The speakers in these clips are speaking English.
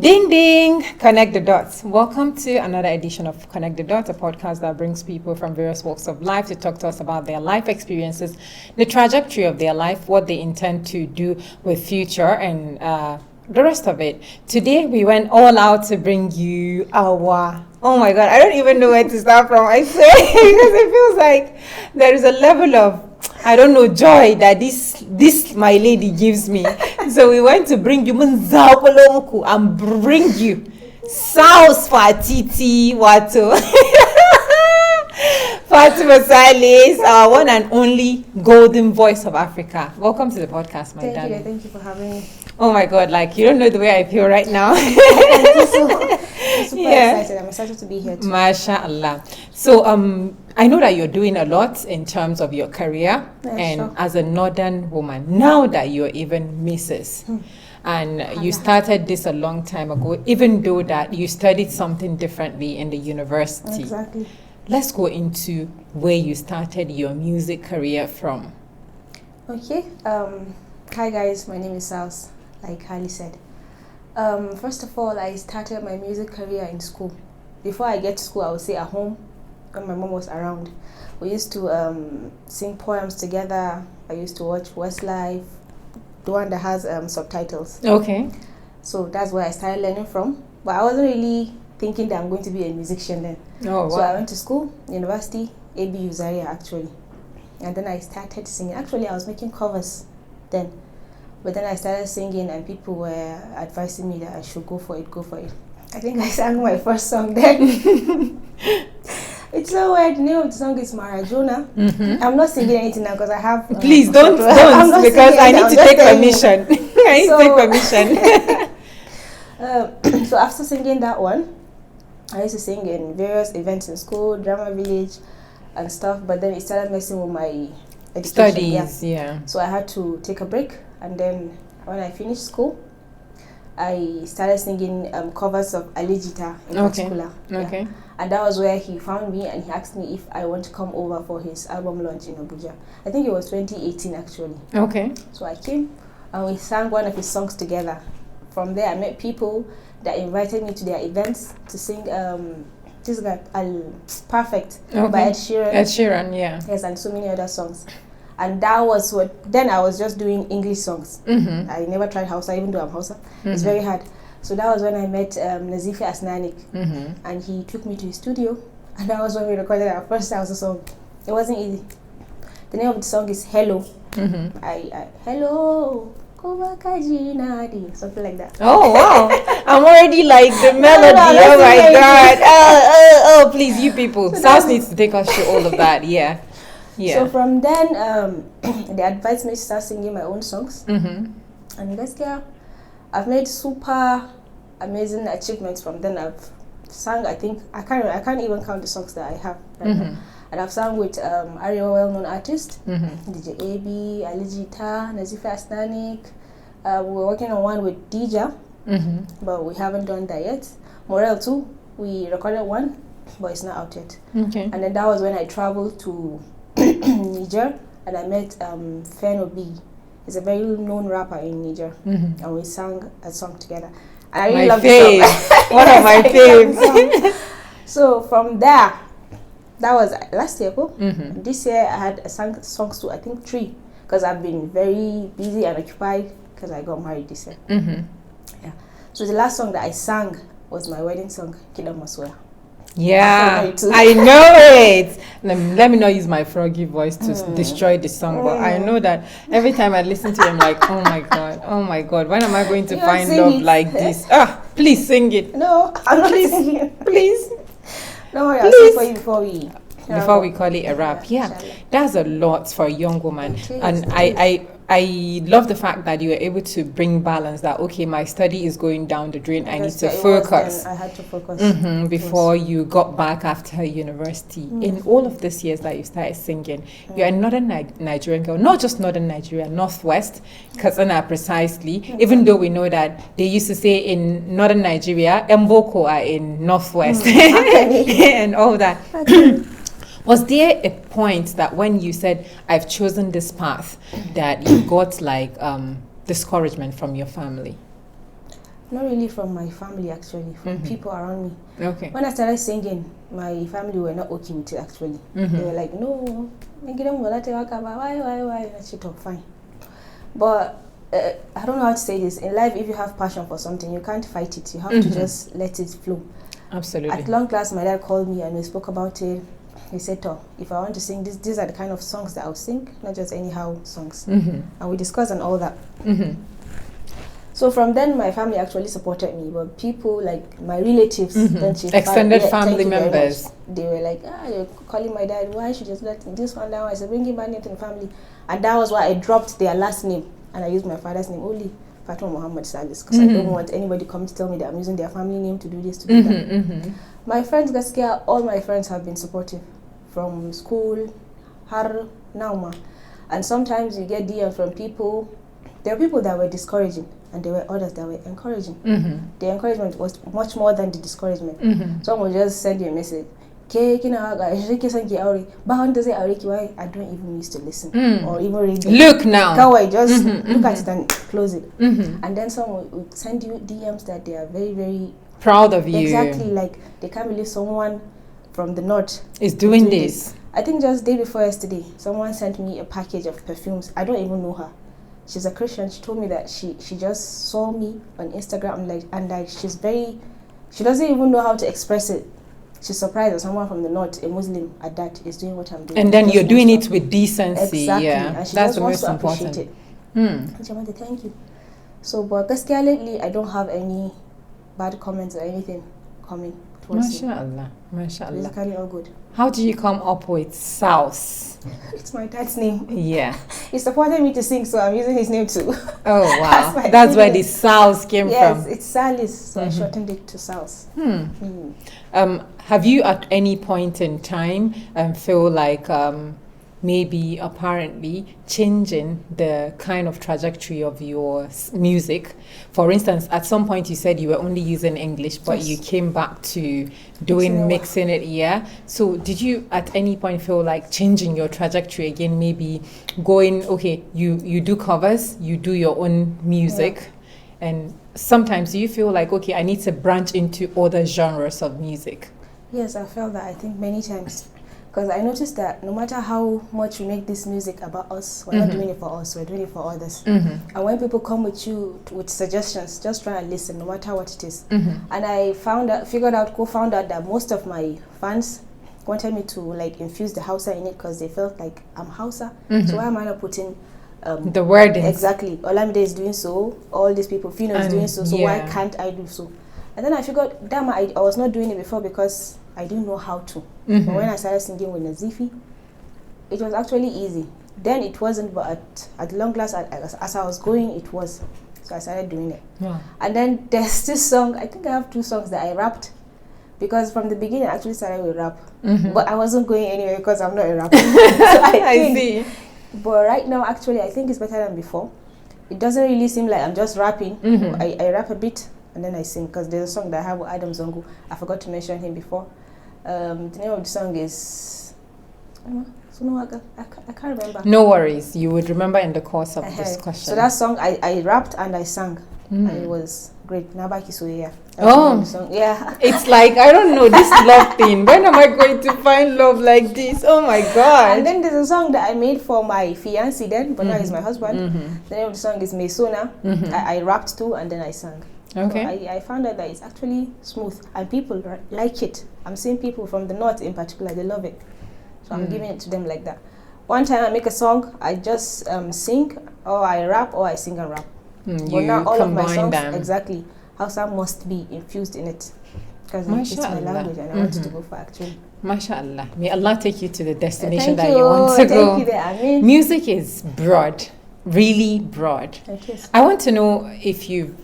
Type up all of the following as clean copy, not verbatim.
Ding ding! Connect the dots. Welcome to another edition of Connect the Dots, a podcast that brings people from various walks of life to talk to us about their life experiences, the trajectory of their life, what they intend to do with future, and the rest of it. Today we went all out to bring you our... Oh my God, I don't even know where to start from, I say, because it feels like there is a level of, I don't know, joy that this my lady gives me. So we went to bring you and bring you Sals Fateetee Wato. Fatima Salis, our one and only golden voice of Africa. Welcome to the podcast, my darling. Thank you for having me. Oh my God, like you don't know the way I feel right now. I'm super excited. I'm excited to be here too. MashaAllah. So I know that you're doing a lot in terms of your career as a northern woman, now that you're even Mrs. And you started this a long time ago, even though that you studied something differently in the university. Exactly. Let's go into where you started your music career from. Okay. Hi guys, my name is Sals, like Hali said. First of all, I started my music career in school. Before I get to school, I would say at home when my mom was around. We used to sing poems together. I used to watch Westlife, the one that has subtitles. Okay. So that's where I started learning from. But I wasn't really thinking that I'm going to be a musician then. Oh, wow. So I went to school, university, ABU Zaria actually. And then I started singing. Actually, I was making covers then. But then I started singing and people were advising me that I should go for it. I think I sang my first song then. It's so weird. The name of the song is Marajona. Mm-hmm. I'm not singing anything now because I have... Please don't because I need to take permission. I need to take permission. So after singing that one, I used to sing in various events in school, drama village and stuff, but then it started messing with my education. Studies, yeah. So I had to take a break, and then when I finished school, I started singing covers of Alijita in particular. Okay. Yeah. And that was where he found me and he asked me if I want to come over for his album launch in Abuja. I think it was 2018 actually. Okay. So I came and we sang one of his songs together. From there I met people that invited me to their events to sing this guy Perfect by Ed Sheeran. Ed Sheeran, yeah. Yes, and so many other songs. And that was what, then I was just doing English songs. Mm-hmm. I never tried Hausa, even though I'm Hausa. Mm-hmm. It's very hard. So that was when I met Nazifi Asnanik. Mm-hmm. And he took me to his studio. And that was when we recorded our first Hausa song. It wasn't easy. The name of the song is Hello. Mm-hmm. Hello. Something like that. Oh wow! I'm already like the melody. Oh my God! Oh, please, you people. Sals needs to take us through all of that. Yeah. So from then, they advised me to start singing my own songs. Mm-hmm. And guess I've made super amazing achievements from then. I've sung. I think I can't even count the songs that I have right now. And I've sung with Arewa well-known artists, DJ AB, Alijita, Nazifi Asnanik. We're working on one with Dija, but we haven't done that yet. Morel too, we recorded one, but it's not out yet. Okay. And then that was when I traveled to Niger, and I met Feno B. He's a very known rapper in Niger, and we sang a song together. And I really love the song. One of my faves. So from there, that was last year. This year I had songs to I think 3 because I've been very busy and occupied because I got married this year. Yeah. So the last song that I sang was my wedding song, Kida Maswea. Yeah, I know it. Let me not use my froggy voice to destroy the song, but I know that every time I listen to it, I'm like, oh my God, when am I going to find love like this? Please sing it. No, I'm not singing. Please. No worry, I'll sing for you before we call it a wrap. Yeah, that's a lot for a young woman, and I love the fact that you were able to bring balance. That okay, my study is going down the drain. I need to focus. I had to focus before you got back after university. In all of these years that you started singing, you're a northern Nigerian girl, not just northern Nigeria, northwest, Katsina precisely. Even though we know that they used to say in northern Nigeria, Mboko are in northwest, and all that. Was there a point that when you said, I've chosen this path, that you got like discouragement from your family? Not really from my family, actually, from people around me. Okay. When I started singing, my family were not okay with it, actually. They were like, no, why? And she talk fine. But I don't know how to say this. In life, if you have passion for something, you can't fight it. You have to just let it flow. Absolutely. At long last, my dad called me and we spoke about it. He said, oh, if I want to sing, these are the kind of songs that I'll sing, not just anyhow songs. And we discussed on all that. So from then, my family actually supported me, but people like my relatives, extended family members, they were like, you're calling my dad, why should you just let this one down? I said, bring him back into the family. And that was why I dropped their last name, and I used my father's name only, Fatima Muhammad Salis, because I don't want anybody coming to tell me that I'm using their family name to do this, to do that. My friends, Gaskia, all my friends have been supportive, from school, har, nauma. And sometimes you get DMs from people. There are people that were discouraging, and there were others that were encouraging. The encouragement was much more than the discouragement. Someone will just send you a message. I don't even used to listen or even read it. Look now. Just look at it and close it. And then someone will send you DMs that they are very, very proud of you. Exactly, like they can't believe someone from the north is doing this. I think just day before yesterday, someone sent me a package of perfumes. I don't even know her. She's a Christian. She told me that she just saw me on Instagram and she doesn't even know how to express it. She's surprised that someone from the north, a Muslim at that, is doing what I'm doing. And then you're doing it with decency. Exactly. Yeah, and she that's just the wants most to important. appreciate it. And she wanted to thank you. So, but lately, I don't have any bad comments or anything coming towards me. Mashallah. Basically all good. How do you come up with Sals? It's my dad's name. Yeah. He supported me to sing, so I'm using his name too. Oh, wow. That's where the Sals came from. Yes, it's Salis, so I shortened it to Sals. Have you at any point in time feel like maybe apparently changing the kind of trajectory of your music? For instance, at some point you said you were only using English, but you came back to mixing it. Yeah. So did you at any point feel like changing your trajectory again? Maybe going, okay, you do covers, you do your own music, and sometimes do you feel like, okay, I need to branch into other genres of music? Yes, I felt that, I think, many times. Because I noticed that no matter how much we make this music about us, we're not doing it for us, we're doing it for others. And when people come with you with suggestions, just try and listen, no matter what it is. And I found out that most of my fans wanted me to like infuse the Hausa in it because they felt like I'm Hausa. So why am I not putting the wording? Exactly. Olamide is doing so, all these people, Fino is doing so, why can't I do so? And then I figured, damn, I was not doing it before because I didn't know how to. But when I started singing with Nazifi, it was actually easy. Then it wasn't, but at long last, as I was going, it was. So I started doing it. And then there's this song, I think I have 2 songs that I rapped. Because from the beginning, I actually started with rap. But I wasn't going anywhere because I'm not a rapper. So I see. But right now, actually, I think it's better than before. It doesn't really seem like I'm just rapping. I rap a bit and then I sing, because there's a song that I have with Adam Zongo. I forgot to mention him before. The name of the song is... I can't remember. No worries. You would remember in the course of this question. So that song, I rapped and I sang. And it was great. Nabaki Suya. Yeah. It's like, I don't know, this love thing. When am I going to find love like this? Oh my God. And then there's a song that I made for my fiancé then, but now he's my husband. The name of the song is Mesona. I rapped too and then I sang. Okay. So I found out that it's actually smooth and people like it. I'm seeing people from the north in particular, they love it. So I'm giving it to them like that. One time I make a song, I just sing, or I rap, or I sing and rap. But now all of my songs, exactly, Hausa must be infused in it. Because it's my language and I wanted to go for actually. MashaAllah. May Allah take you to the destination that you want to go. Thank you. I mean, music is broad. Really broad. I want to know if you've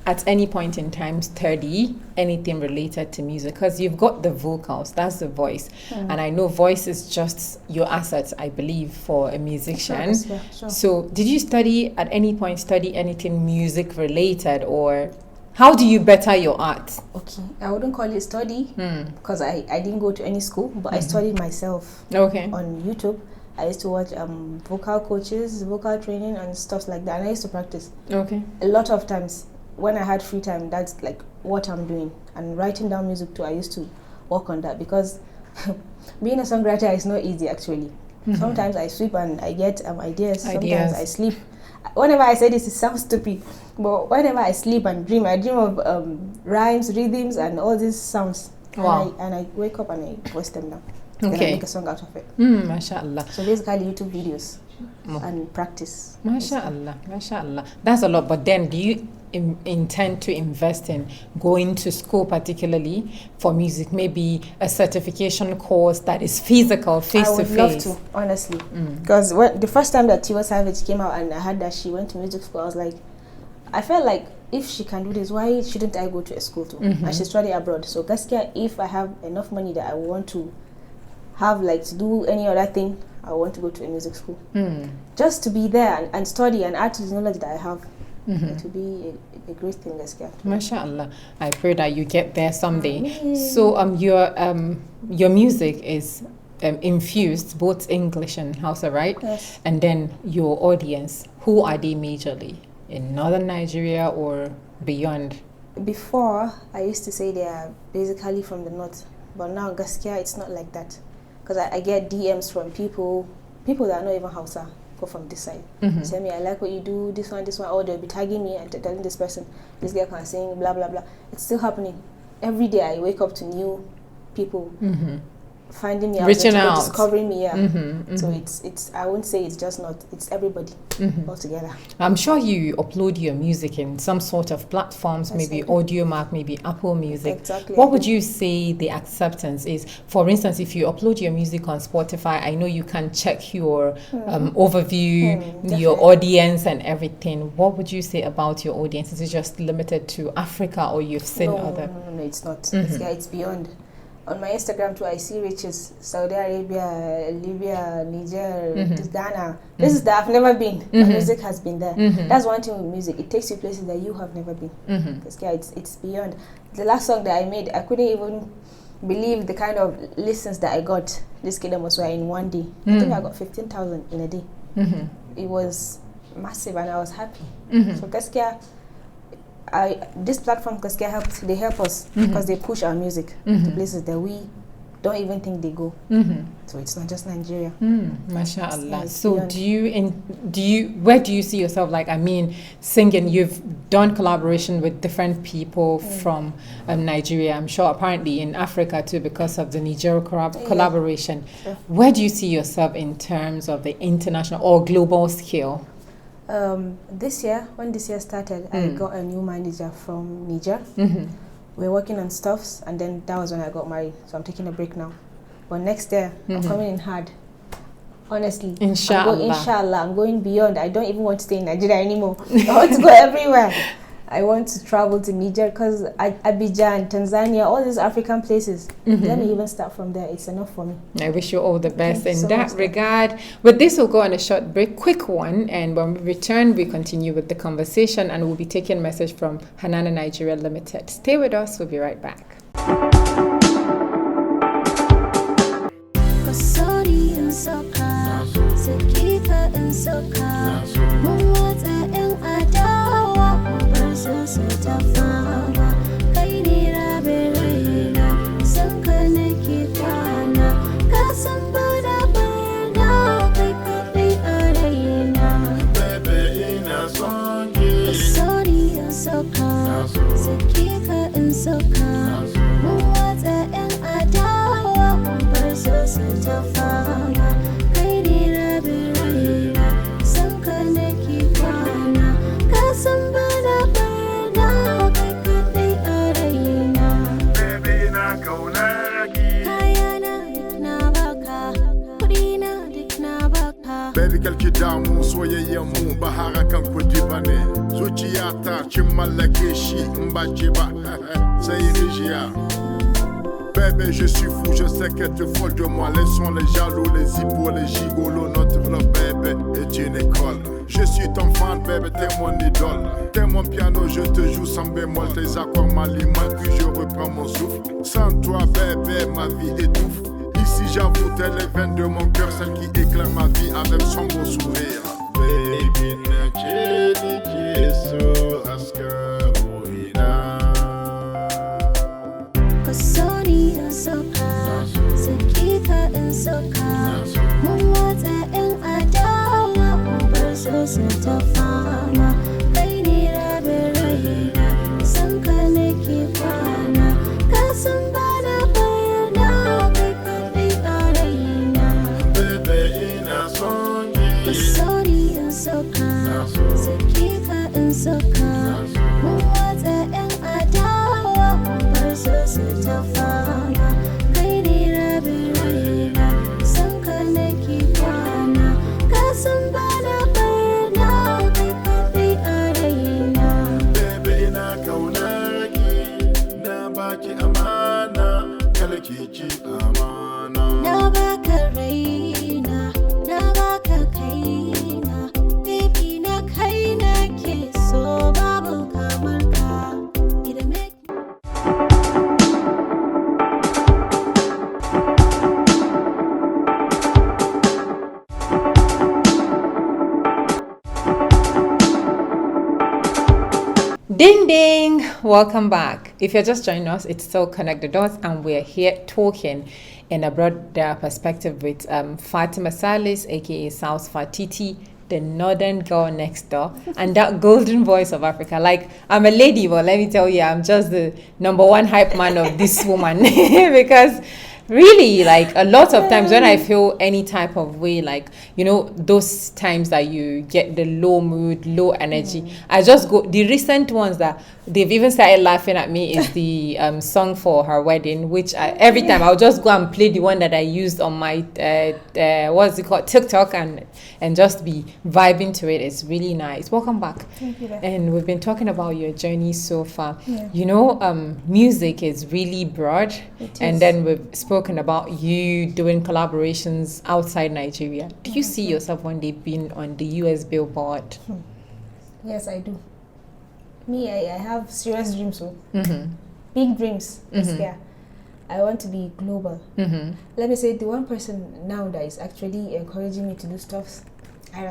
at any point in time study anything related to music, because you've got the vocals, that's the voice, and I know voice is just your asset, I believe, for a musician. Sure. So did you at any point study anything music related, or how do you better your art? Okay, I wouldn't call it study because I didn't go to any school, but I studied myself on YouTube. I used to watch vocal coaches, vocal training and stuff like that, and I used to practice. A lot of times. when I had free time, that's like what I'm doing. And writing down music too, I used to work on that because being a songwriter is not easy actually. Sometimes I sleep and I get ideas. Sometimes I sleep. Whenever I say this, it sounds stupid, but whenever I sleep and dream, I dream of rhymes, rhythms, and all these sounds. Wow. And I wake up and I voice them down. Then I make a song out of it. Mashallah. So basically YouTube videos and practice. Mashallah, mashallah. That's a lot. But then do you intend to invest in going to school particularly for music, maybe a certification course that is physical, face-to-face? I would love to, honestly. Because the first time that Tiwa Savage came out and I heard that she went to music school, I was like, I felt like if she can do this, why shouldn't I go to a school too? And she studied abroad. So Gaskia, if I have enough money that I want to have like to do any other thing, I want to go to a music school. Just to be there and study and add to the knowledge that I have. It will be a great thing, Gaskia. Mashallah. I pray that you get there someday. So your music is infused both English and Hausa, right? Yes. And then your audience, who are they majorly? In northern Nigeria or beyond? Before, I used to say they are basically from the north, but now Gaskia, it's not like that. Because I get DMs from people that are not even Hausa, go from this side. Say me, I like what you do, this one, or they'll be tagging me and telling this person, this girl can sing, blah, blah, blah. It's still happening. Every day I wake up to new people finding me out, reaching out, discovering me. So it's I won't say it's just not, it's everybody all together. I'm sure you upload your music in some sort of platforms, maybe Audiomack, maybe Apple Music. Exactly. What would you say the acceptance is? For instance, if you upload your music on Spotify, I know you can check your overview, your audience and everything. What would you say about your audience? Is it just limited to Africa or you've seen other? No, it's not. It's beyond. On my Instagram too, I see riches. Saudi Arabia, Libya, Niger, Ghana. This is that I've never been. My music has been there. That's one thing with music. It takes you places that you have never been. Because it's beyond. The last song that I made, I couldn't even believe the kind of listens that I got. This Kingdom was in one day. I think I got 15,000 in a day. It was massive and I was happy. So Gaskia, this platform Gaskia they help us because they push our music to places that we don't even think they go. So it's not just Nigeria. Mashallah. So where do you see yourself, like, I mean, singing? You've done collaboration with different people from Nigeria, I'm sure apparently in Africa too, because of the Niger collaboration. Sure. Where do you see yourself in terms of the international or global scale? This year, when this year started, I got a new manager from Niger. We're working on stuffs, and then that was when I got married. So I'm taking a break now. But next year, I'm coming in hard. Honestly, inshallah, I'm going beyond. I don't even want to stay in Nigeria anymore. I want to go everywhere. I want to travel to Niger because Abidjan, Tanzania, all these African places. Let me even start from there. It's enough for me. I wish you all the best in that regard. With this, we'll go on a short break, quick one. And when we return, we continue with the conversation and we'll be taking a message from Hanana Nigeria Limited. Stay with us. We'll be right back. Bébé, je suis fou, je sais que tu es folle de moi. Laissons les jaloux, les hippos, les gigolos. Notre bébé est une école. Je suis ton fan, bébé, t'es mon idole. T'es mon piano, je te joue sans bémol. Tes accords m'alimentent, puis je reprends mon souffle. Sans toi, bébé, ma vie étouffe. Ici, j'avoue, t'es les veines de mon cœur, celle qui éclaire ma vie avec son beau sourire. Baby, na chedi so asker. Sorry in soka, sakika in soka. Mun watsa 'yan adawa, mun bar su su ta fama. Kai ne rabin raina, san ka nake kwana. Ka san ba na barna, kai kaɗai a raina. Baby ina kaunar ki, na baki amana, kala ki ci amana. Na baka raina, na baka kaina. Baby na kai nake so, babu kamar ka. It make Ding ding! Welcome back. If you're just joining us, it's still Connect the Dots, and we're here talking in a broader perspective with Fatima Salis, aka Sals Fateetee, the northern girl next door, and that golden voice of Africa. Like, I'm a lady, but let me tell you, I'm just the number one hype man of this woman because really, like, a lot of times when I feel any type of way, like, you know, those times that you get the low mood, low energy, I just go, the recent ones that they've even started laughing at me is the song for her wedding, which every time I'll just go and play the one that I used on my, what's it called, TikTok, and just be vibing to it. It's really nice. Welcome back. Thank you. And we've been talking about your journey so far. Yeah. You know, music is really broad. It And is. then we've spoken about you doing collaborations outside Nigeria. Do you see yourself one day being on the US Billboard? Yes, I do. Me, I have serious dreams, so Mm-hmm. big dreams. Yeah, I want to be global. Mm-hmm. Let me say, the one person now that is actually encouraging me to do stuff, Ira.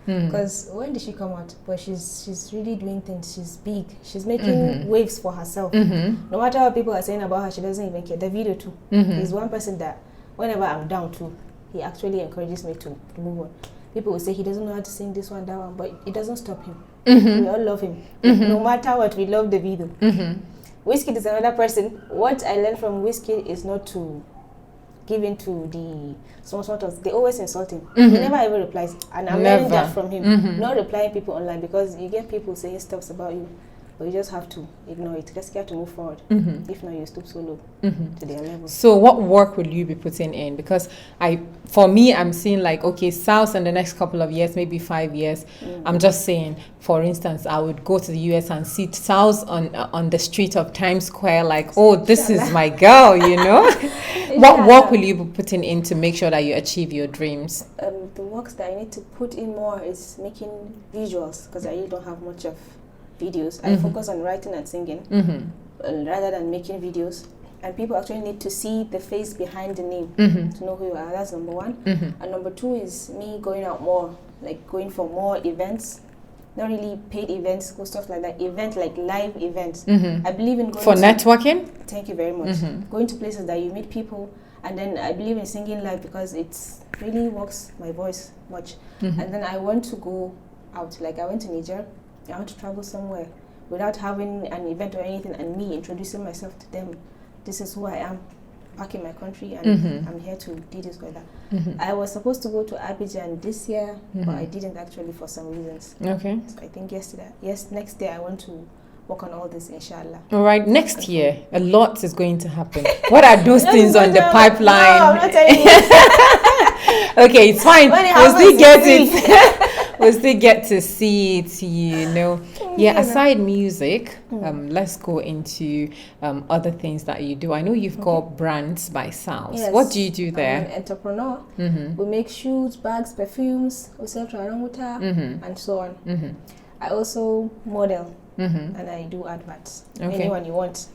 Mm. Because when did she come out? But she's really doing things. She's big. She's making waves for herself. Mm-hmm. No matter what people are saying about her, she doesn't even care. The video too. Mhm. He's one person that whenever I'm down too, he actually encourages me to move on. People will say he doesn't know how to sing this one, that one, but it doesn't stop him. We all love him. No matter what, we love the video. Mm-hmm. Wizkid is another person. What I learned from Wizkid is not to give in to the small sort of, they always insult him. He never ever replies. And I'm learning Never. that from him. Not replying people online, because you get people saying stuff about you, but you just have to ignore it. Just get to move forward. If not, you stoop so low to their level. So what work will you be putting in? Because for me, I'm seeing like, okay, South in the next couple of years, maybe 5 years. I'm just saying, for instance, I would go to the US and see South on the street of Times Square, like, oh, this is my girl, you know? What work will you be putting in to make sure that you achieve your dreams? The works that I need to put in more is making visuals, because I really don't have much of videos. I focus on writing and singing rather than making videos. And people actually need to see the face behind the name to know who you are. That's number one. And number two is me going out more, like going for more events. Not really paid events, go stuff like that. Event, like live events. I believe in going For to networking? Thank you very much. Going to places that you meet people, and then I believe in singing live because it really works my voice much. And then I want to go out, like I went to Niger. I want to travel somewhere without having an event or anything, and me introducing myself to them. This is who I am, back in my country, and I'm here to do this or that. I was supposed to go to Abidjan this year, but I didn't actually for some reasons. Okay. So I think next year I want to work on all this, inshallah. All right, next year, a lot is going to happen. What are those things on the pipeline? No, I'm not telling you. Okay, it's fine. When it We'll still happens, get you it. We'll still get to see it, you know. Yeah, aside music, let's go into other things that you do. I know you've got brands by Sals. Yes. What do you do I'm there? an entrepreneur. We make shoes, bags, perfumes, we sell Traranguta, and so on. I also model, and I do adverts. Okay. Anyone you want.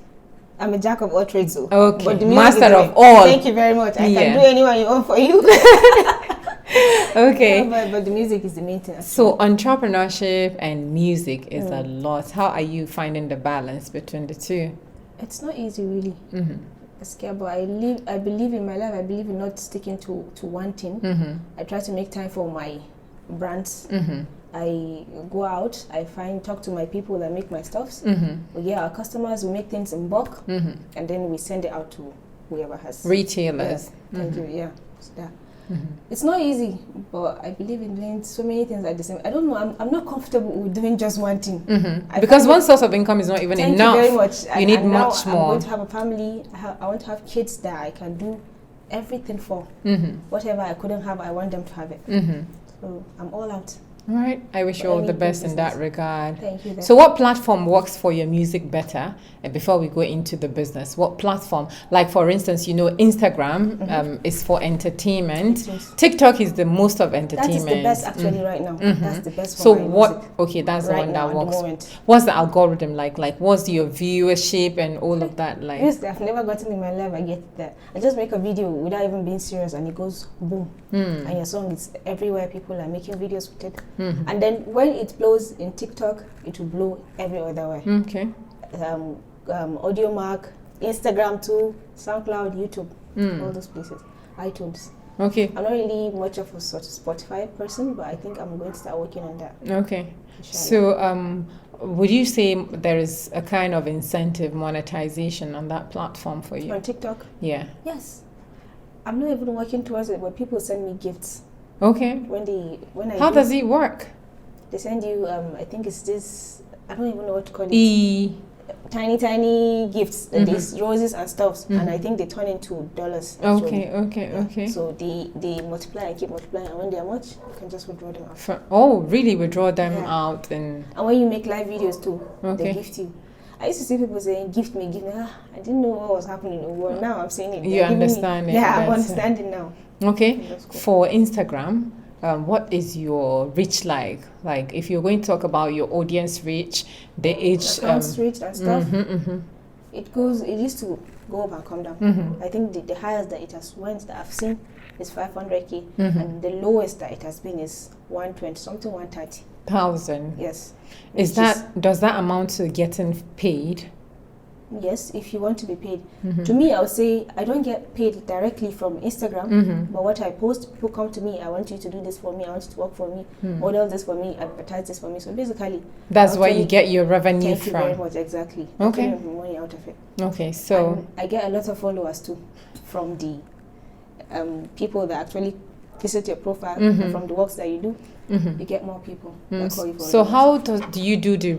I'm a jack of all trades, though. Okay, But the music master is of like, all. Thank you very much. I Yeah. can do anyone you want for you. Okay. But the music is the main thing. So entrepreneurship and music is a lot. How are you finding the balance between the two? It's not easy, really. But I believe in my life. I believe in not sticking to one thing. I try to make time for my brands. I go out, talk to my people that make my stuffs. We get our customers, we make things in bulk, and then we send it out to whoever has Retailers. Thank you. Yeah, so that. It's not easy, but I believe in doing so many things at the same. I don't know. I'm not comfortable with doing just one thing. Because one source of income is not even enough. Thank you very much. You need much more. I'm going to have a family. I want to have kids that I can do everything for. Whatever I couldn't have, I want them to have it. So I'm all out. All right. I wish you all the best in that regard. Thank you. So what platform works for your music better? And before we go into the business, what platform? Like, for instance, Instagram is for entertainment. TikTok is the most of entertainment. That is the best actually right now. That's the best So for my what? music. Okay, that's the Right one now, that at the works. moment. What's the algorithm like? Like, what's your viewership and all of that like? Yes, I've never gotten in my life. I get that. I just make a video without even being serious, and it goes boom, and your song is everywhere. People are making videos with it, and then when it blows in TikTok, it will blow every other way. Okay. Audio Mark, Instagram too, SoundCloud, YouTube, all those places, iTunes. Okay. I'm not really much of a sort of Spotify person, but I think I'm going to start working on that. Okay. Inshallah. So, would you say there is a kind of incentive monetization on that platform for you? On TikTok? Yeah. Yes. I'm not even working towards it, but people send me gifts. Okay. How does it work? They send you, I think it's this, I don't even know what to call it. Tiny gifts, these roses and stuff, and I think they turn into dollars. Okay. So they multiply and keep multiplying, and when they are much, you can just withdraw them out. Really? Withdraw them out? And when you make live videos too, they gift you. I used to see people saying, gift me. I didn't know what was happening in the world. Now I'm saying it. You understand it. Yeah, I'm understanding now. Okay. Cool. For Instagram, what is your reach like? Like, if you're going to talk about your audience reach, the age... reach and stuff, it used to go up and come down. I think the highest that it has went that I've seen is 500k, and the lowest that it has been is 120, something 130,000. Yes. Does that amount to getting paid? Yes, if you want to be paid. To me, I would say I don't get paid directly from Instagram, but what I post, people come to me, I want you to do this for me, I want you to work for me, model this for me, advertise this for me. So basically, that's where you get your revenue from. Thank you very much, exactly. Okay. I get money out of it. Okay, so... And I get a lot of followers too from the people that actually visit your profile, from the works that you do. You get more people that call you for So how do you do the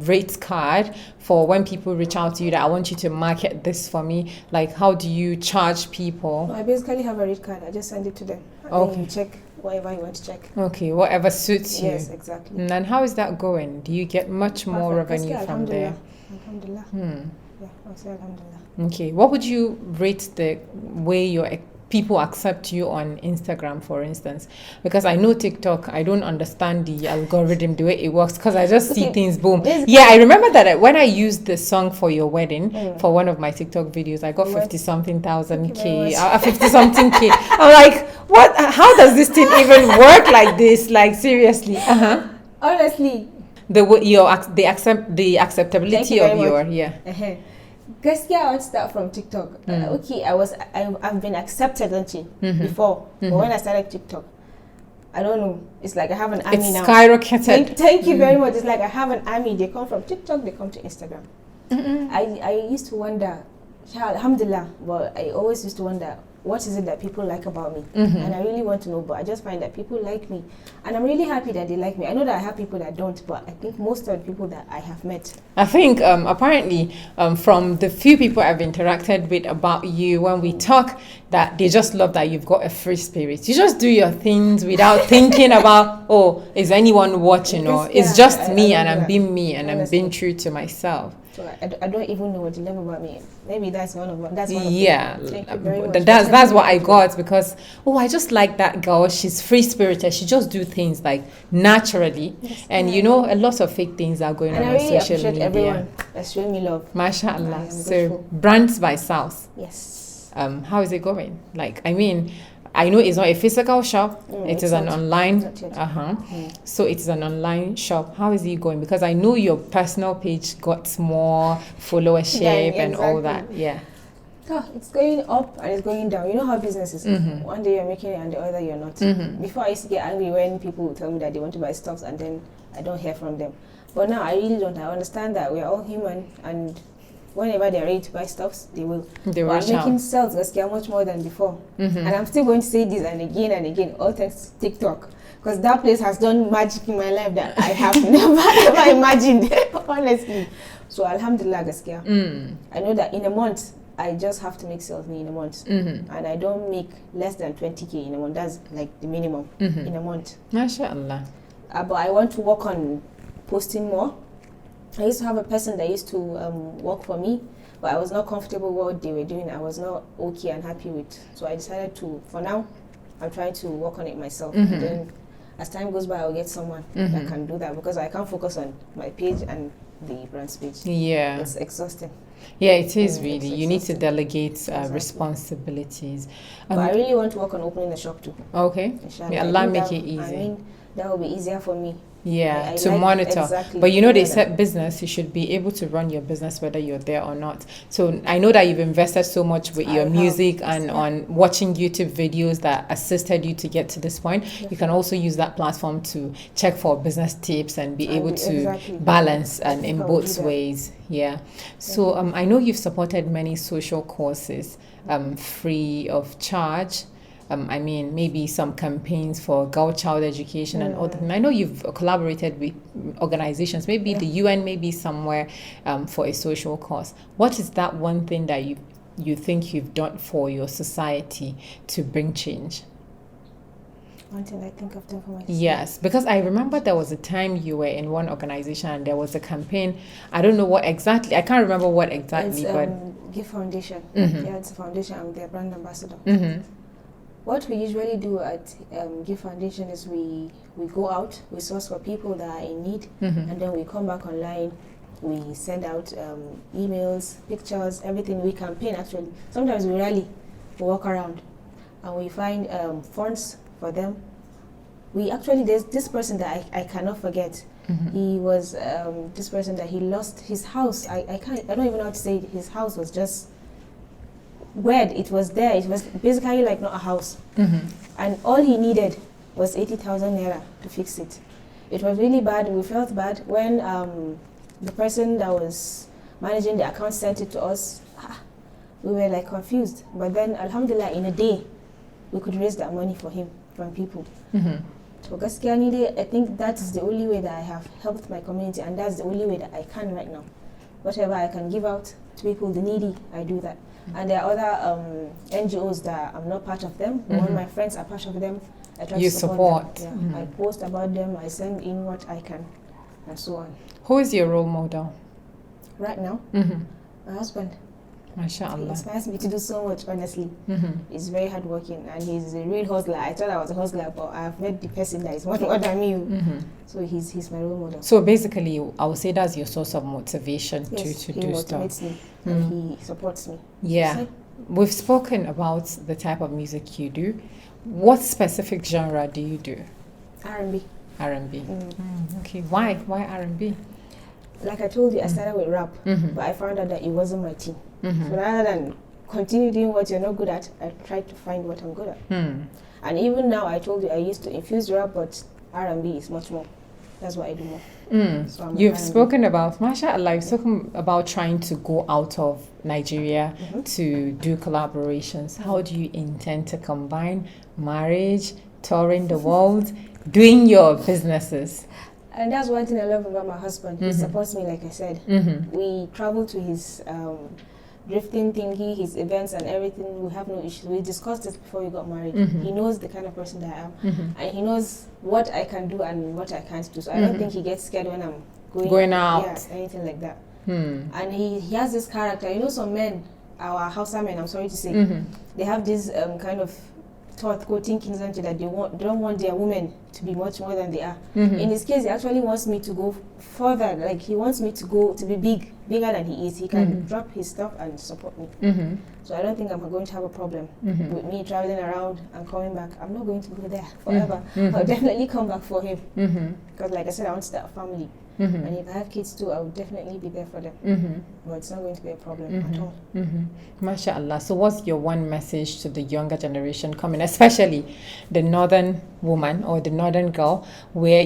rates card for when people reach out to you that I want you to market this for me? Like, how do you charge people? I basically have a rate card. I just send it to them. And then you check whatever you want to check. Okay, whatever suits you. Yes, exactly. And then how is that going? Do you get much more revenue from there? Alhamdulillah. Yeah, I'll say alhamdulillah. Okay, what would you rate the way your people accept you on Instagram, for instance? Because I know TikTok, I don't understand the algorithm, the way it works, because I just see things boom. Yeah, I remember that when I used the song for your wedding for one of my TikTok videos, I got 50-something thousand K, 50-something K. I'm like, what? How does this thing even work like this? Like, seriously? Honestly, the acceptability of your Gaskiya, I want to start from TikTok. Okay, I've been accepted, before. But when I started TikTok, I don't know. It's like I have an army now. It's skyrocketed. Thank you very much. It's like I have an army. They come from TikTok, they come to Instagram. I used to wonder, alhamdulillah, but I always used to wonder, what is it that people like about me? And I really want to know, but I just find that people like me. And I'm really happy that they like me. I know that I have people that don't, but I think most of the people that I have met. I think apparently from the few people I've interacted with about you, when we talk, that they just love that you've got a free spirit. You just do your things without thinking about, is anyone watching? Or it's just me and I'm being me and I'm being true to myself. So I don't even know what you love about me. Maybe that's one of them. Yeah, that's what I got, because I just like that girl. She's free spirited. She just do things like naturally, and a lot of fake things are going on really social media. Everyone that's showing me love. Mashallah. So Brands by Sals. Yes. How is it going? Like, I mean, I know it's not a physical shop. It is an online. So it is an online shop. How is it going? Because I know your personal page got more followership and all that. Yeah. Oh, it's going up and it's going down. You know how business is. One day you're making it and the other you're not. Before I used to get angry when people would tell me that they want to buy stuff and then I don't hear from them. But now I really don't. I understand that we are all human and whenever they're ready to buy stuffs, they will. They But rush I'm making out. sales gaskiya much more than before. And I'm still going to say this and again, all thanks to TikTok. Because that place has done magic in my life that I have never imagined, honestly. So alhamdulillah gaskiya. I know that in a month, I just have to make sales in a month. And I don't make less than 20k in a month. That's like the minimum in a month. MashaAllah. But I want to work on posting more. I used to have a person that used to work for me, but I was not comfortable with what they were doing. I was not okay and happy with. So I decided to, for now, I'm trying to work on it myself. And then as time goes by, I'll get someone that can do that, because I can't focus on my page and the brand's page. Yeah. It's exhausting. Yeah, it is really. It's You need to exhausting. delegate responsibilities. But I really want to work on opening a shop too. Okay. Inshallah. May I Allah think make that- it easy. I mean, that will be easier for me. Yeah, I to like monitor. exactly But you know, they monitor. said business, you should be able to run your business whether you're there or not. So I know that you've invested so much with I your have, music and yeah. on watching YouTube videos that assisted you to get to this point. You can also use that platform to check for business tips and be able to Exactly. balance I and think in I will both do that. ways. Yeah. So I know you've supported many social causes free of charge. I mean, maybe some campaigns for girl child education and other. I know you've collaborated with organizations, maybe the UN, maybe somewhere for a social cause. What is that one thing that you think you've done for your society to bring change? One thing I think I've done for myself. Yes, because I remember there was a time you were in one organization and there was a campaign. I don't know what exactly. I can't remember what exactly, It's but Give Foundation. Yeah, it's a foundation. I'm their brand ambassador. What we usually do at Give Foundation is we go out, we source for people that are in need, and then we come back online. We send out emails, pictures, everything. We campaign actually. Sometimes we rally, we walk around, and we find funds for them. We actually, there's this person that I cannot forget. He was this person that he lost his house. I don't even know how to say it. His house was just weird. It was there. It was basically like not a house. And all he needed was 80,000 naira to fix it. It was really bad. We felt bad when the person that was managing the account sent it to us. We were like confused. But then, alhamdulillah, in a day, we could raise that money for him from people. So gaskiya, I think that is the only way that I have helped my community, and that's the only way that I can right now. Whatever I can give out to people, the needy, I do that. And there are other NGOs that I'm not part of them. One of my friends are part of them. I try You to support. support. Them. Yeah. I post about them. I send in what I can, and so on. who is your role model? Right now, my husband. He MashaAllah. inspires me to do so much, honestly. He's very hardworking and he's a real hustler. I thought I was a hustler, but I've met the person that is much more than me. So he's my role model. So basically, I would say that's your source of motivation Yes, to he do motivates stuff. me and he supports me. Yeah. So, We've spoken about the type of music you do. What specific genre do you do? R&B. R&B. Okay. Why R&B? Like I told you, I started with rap, but I found out that it wasn't my thing. So rather than continue doing what you're not good at, I tried to find what I'm good at. And even now, I told you I used to infuse rap, but R&B is much more. That's what I do more. So I'm You've R&B. spoken about, MashaAllah, you've spoken about trying to go out of Nigeria to do collaborations. How do you intend to combine marriage, touring the world, doing your businesses? And that's one thing I love about my husband. He supports me, like I said. We travel to his drifting thingy, his events and everything. We have no issues. We discussed this before we got married. He knows the kind of person that I am. And he knows what I can do and what I can't do. So I don't think he gets scared when I'm going out. Yeah, anything like that. And he has this character. You know, some men, our Hausa men, I'm sorry to say, they have this kind of thought, thinking that they don't want their women to be much more than they are. In his case, he actually wants me to go further. Like, he wants me to go to be bigger than he is. He can drop his stuff and support me. So I don't think I'm going to have a problem with me traveling around and coming back. I'm not going to go there forever. I'll definitely come back for him. Because like I said, I want to start a family. And if I have kids too, I will definitely be there for them. But it's not going to be a problem at all. MashaAllah. So what's your one message to the younger generation coming, especially the northern woman or the Northern Girl, where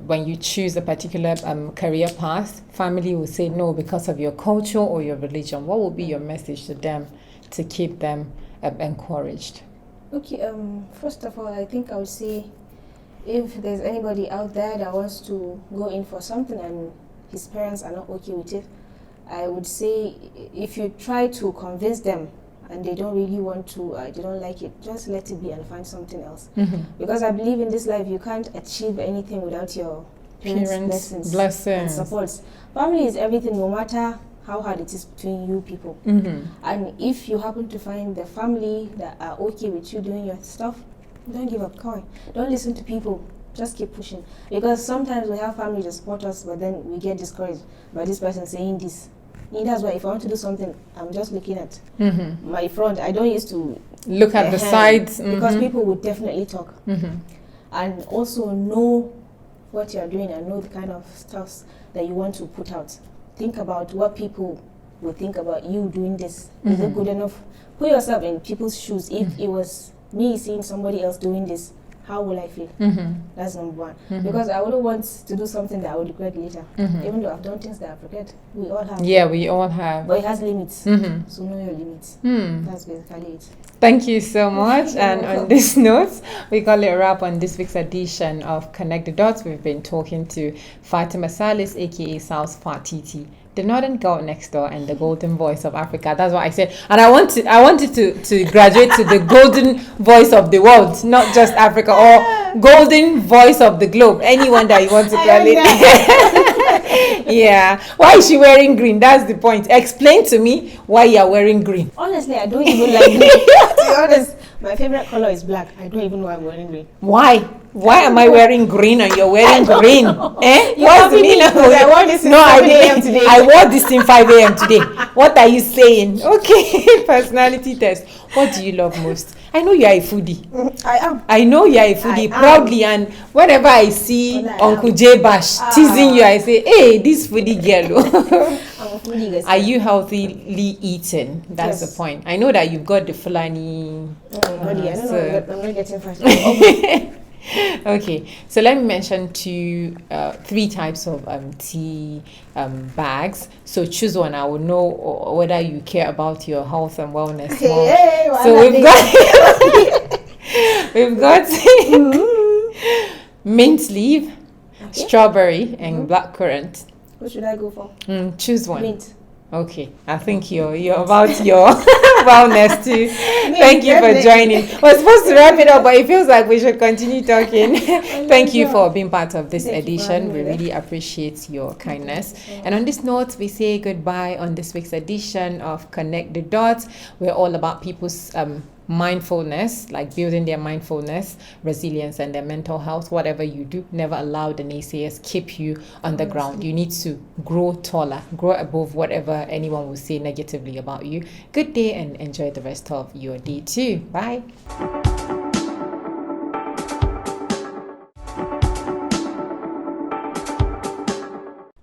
when you choose a particular career path, family will say no because of your culture or your religion. What would be your message to them to keep them encouraged? Okay, first of all, I think I would say if there's anybody out there that wants to go in for something and his parents are not okay with it, I would say if you try to convince them and they don't really want to, they don't like it, just let it be and find something else. Because I believe in this life you can't achieve anything without your parents' blessings and support. Family is everything, no matter how hard it is between you people. And if you happen to find the family that are okay with you doing your stuff, don't give up, come on. Don't listen to people, just keep pushing. Because sometimes we have family that support us, but then we get discouraged by this person saying this. And that's why if I want to do something, I'm just looking at my front. I don't used to look at the sides. Because people would definitely talk. And also know what you're doing and know the kind of stuff that you want to put out. Think about what people will think about you doing this. Is it good enough? Put yourself in people's shoes. If it was me seeing somebody else doing this, how will I feel? That's number one. Because I wouldn't want to do something that I would regret later. Even though I've done things that I've regret. We all have. Yeah, we all have. But it has limits. So know your limits. That's basically it. Thank you so much. And on this note, we call it a wrap on this week's edition of Connect the Dots. We've been talking to Fatima Salis, aka Sals Fateetee, the Northern Girl next door and the golden voice of Africa. That's what I said. And I wanted to graduate to the golden voice of the world, not just Africa, or golden voice of the globe. Anyone that you want to call it. Yeah. Why is she wearing green? That's the point. Explain to me why you're wearing green. Honestly, I don't even like green. To be honest, my favorite color is black. I don't even know why I'm wearing green. Why? Why am I wearing green and you're wearing green? Eh? What's the meaning? I wore this in 5 a.m. today. I wore this in 5 a.m. today. What are you saying? Okay, personality test. What do you love most? I know you are a foodie. I am. I know you are a foodie proudly, and whenever I see Uncle J Bash teasing you, I say, hey, this foodie girl. I'm a foodie girl. Are you healthily eating? That's the point. I know that you've got the Fulani. I don't know. I'm not getting fat. Okay, so let me mention three types of tea bags. So choose one. I will know whether you care about your health and wellness more. Hey, so we've got mint leaf, strawberry, and blackcurrant. What should I go for? Choose one. Mint. Okay, I think you're about your wellness too. Thank you for joining. We're supposed to wrap it up, but it feels like we should continue talking. Thank you for being part of this edition. We really appreciate your kindness. And on this note, we say goodbye on this week's edition of Connect the Dots. We're all about people's mindfulness, like building their mindfulness, resilience, and their mental health. Whatever you do, never allow the naysayers keep you on the ground. You need to grow taller, grow above whatever anyone will say negatively about you. Good day and enjoy the rest of your day too. Bye.